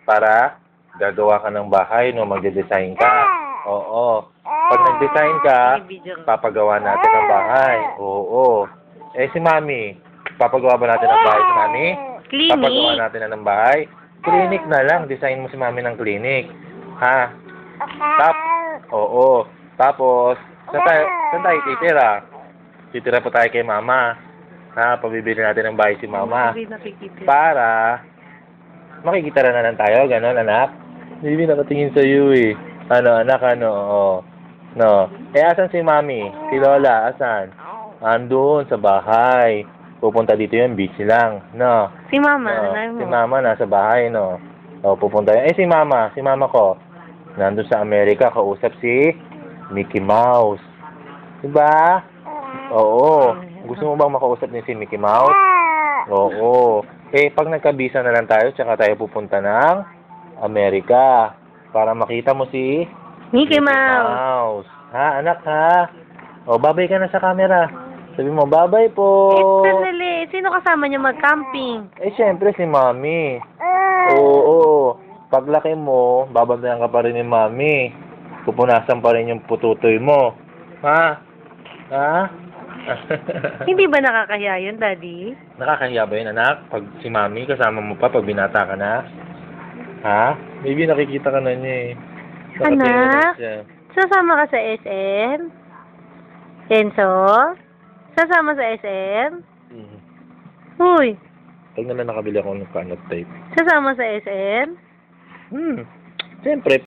para gagawa ka ng bahay, no? Magde-design ka. Oo. Pag nag-design ka, papagawa natin ng bahay. Oo. Eh, si Mami, papagawa ba natin ng bahay si Mami? Clinic. Papagawa natin na ng bahay? Clinic na lang. Design mo si Mami ng clinic. Ha? Oo. Tapos, saan tayo titira? Titira pa tayo kay Mama. Ha? Pabibili natin ng bahay si Mama. Para, makikita na lang tayo. Ganon, anak? Hindi nakatingin sa iyo eh. Ano, anak, ano? Oh. No. Eh, asan si Mami? Si Lola, asan? Andun, sa bahay. Pupunta dito yung beach lang. No. Si Mama, No. Si Mama nasa bahay, no. O, pupunta yun. Eh, si Mama ko. Nandun sa Amerika, kausap si Mickey Mouse. Diba? Oo. Gusto mo bang makausap niya si Mickey Mouse? Oo. Eh, pag nagkabisa na lang tayo, tsaka tayo pupunta ng Amerika. Para makita mo si Mickey Mouse. Ha, anak, ha? O, babay ka na sa camera. Sabi mo, babay po. Sandali. Sino kasama niyo mag-camping? Eh, syempre si Mami. Oo. Paglaki mo, babantayan ka pa rin ni Mami. Pupunasan pa rin yung pututoy mo. Ha? Ha? Hindi ba nakakahiya yun, Daddy? Nakakahiya ba yun, anak? Pag si Mami, kasama mo pa pag binata ka na? Ha? Maybe nakikita ka na niya eh. Nakatingin na Anak? siya. Sasama ka sa SM? Enzo? Sasama sa SM? Mhm. Uy, Pag naman nakabili ako ng kanot tape. sasama sa SM? Siyempre,